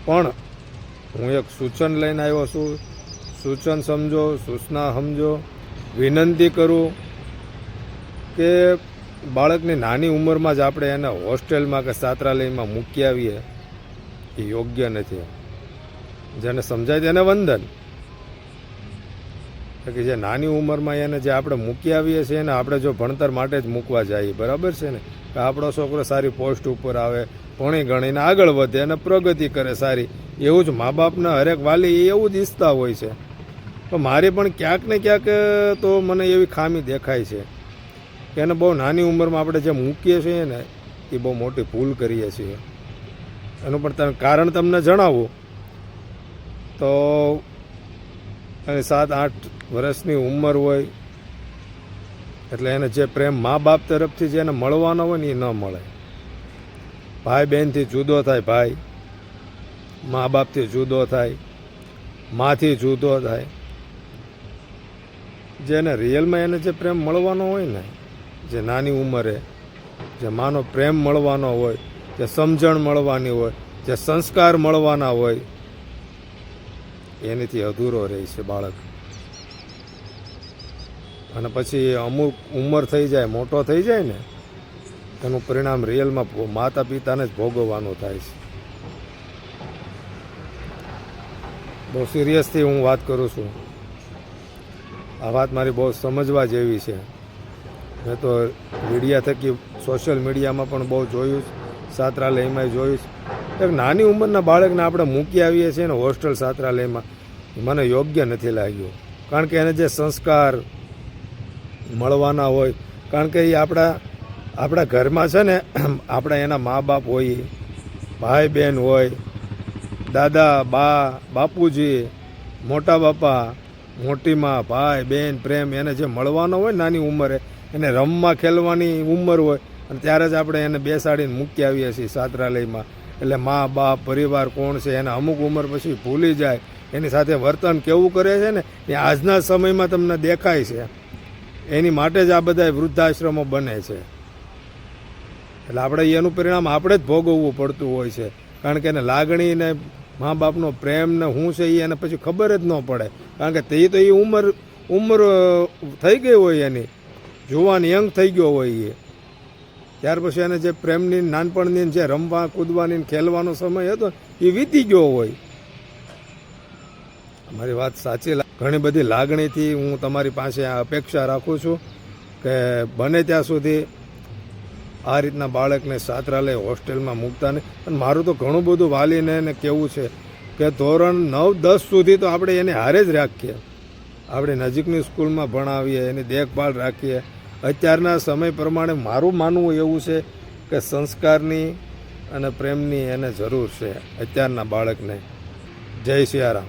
પણ હું એક સૂચન લઈને આવ્યો છું. સૂચન સમજો, સૂચના સમજો. વિનંતી કરું કે બાળકની નાની ઉંમરમાં જ આપણે એને હોસ્ટેલમાં કે છાત્રાલયમાં મૂકી આવીએ એ યોગ્ય નથી. જેને સમજાય તેને વંદન. કે જે નાની ઉંમરમાં એને જે આપણે મૂકી આવીએ છીએ એને આપણે જો ભણતર માટે જ મૂકવા જઈએ, બરાબર છે ને, કે આપણો છોકરો સારી પોસ્ટ ઉપર આવે, ભણી ગણીને આગળ વધે અને પ્રગતિ કરે સારી, એવું જ મા બાપના હરેક વાલી એવું જ ઈચ્છતા હોય છે. તો મારી પણ ક્યાંક ને ક્યાંક તો મને એવી ખામી દેખાય છે કે એને બહુ નાની ઉંમરમાં આપણે જે મૂકીએ છીએ ને એ બહુ મોટી ભૂલ કરીએ છીએ. એનું પણ કારણ તમને જણાવું તો અને 7-8 વર્ષની ઉંમર હોય એટલે એને જે પ્રેમ મા બાપ તરફથી જે એને મળવાનો હોય ને એ ન મળે. ભાઈ બહેનથી જુદો થાય, ભાઈ મા બાપથી જુદો થાય, માથી જુદો થાય. જેને રિયલમાં એને જે પ્રેમ મળવાનો હોય ને, જે નાની ઉંમરે જે માનો પ્રેમ મળવાનો હોય, જે સમજણ મળવાની હોય, જે સંસ્કાર મળવાના હોય, એનીથી અધૂરો રહે છે બાળક. અને પછી અમુક ઉંમર થઈ જાય, મોટો થઈ જાય ને, એનું પરિણામ રિયલમાં માતા પિતાને જ ભોગવવાનું થાય છે. બહુ સિરિયસથી હું વાત કરું છું. આ વાત મારી બહુ સમજવા જેવી છે. મેં તો મીડિયા થકી સોશિયલ મીડિયામાં પણ બહુ જોયું, છાત્રાલયમાં જોયું. એક નાની ઉંમરના બાળકને આપણે મૂકી આવીએ છીએ ને હોસ્ટેલ છાત્રાલયમાં, મને યોગ્ય નથી લાગ્યું. કારણ કે એને જે સંસ્કાર મળવાના હોય, કારણ કે એ આપણા ઘરમાં છે ને, આપણા એના મા બાપ હોય, ભાઈ બહેન હોય, દાદા બા, બાપુજી, મોટા બાપા, મોટી માં, ભાઈ બહેન પ્રેમ એને જે મળવાનો હોય નાની ઉંમરે, એને રમવા ખેલવાની ઉંમર હોય, અને ત્યારે જ આપણે એને બેસાડીને મૂકી આવીએ છીએ છાત્રાલયમાં. એટલે મા બાપ પરિવાર કોણ છે એને અમુક ઉંમર પછી ભૂલી જાય. એની સાથે વર્તન કેવું કરે છે ને એ આજના સમયમાં તમને દેખાય છે. એની માટે જ આ બધા વૃદ્ધાશ્રમો બને છે. એટલે આપણે એનું પરિણામ આપણે જ ભોગવવું પડતું હોય છે. કારણ કે એને લાગણી ને મા બાપનો પ્રેમ ને શું છે એ એને પછી ખબર જ ન પડે. કારણ કે તે તો એ ઉંમર થઈ ગઈ હોય, એની જુવાન યંગ થઈ ગયો હોય. ત્યાર પછી એને જે પ્રેમની નાનપણની જે રમવા કૂદવાની ખેલવાનો સમય હતો એ વીતી ગયો હોય. મારી વાત સાચી. ઘણી બધી લાગણીથી હું તમારી પાસે આ અપેક્ષા રાખું છું કે બને ત્યાં સુધી આ રીતના બાળકને છાત્રાલય હોસ્ટેલમાં મૂકતા નહીં. અને મારું તો ઘણું બધું વાલીને એને કહેવું છે કે ધોરણ 9-10 સુધી તો આપણે એને હારે જ રાખીએ, આપણે નજીકની સ્કૂલમાં ભણાવીએ, એની દેખભાળ રાખીએ. અત્યારના સમય પ્રમાણે મારું માનવું એવું છે કે સંસ્કારની અને પ્રેમની એને જરૂર છે અત્યારના બાળકને. જય સિયારામ.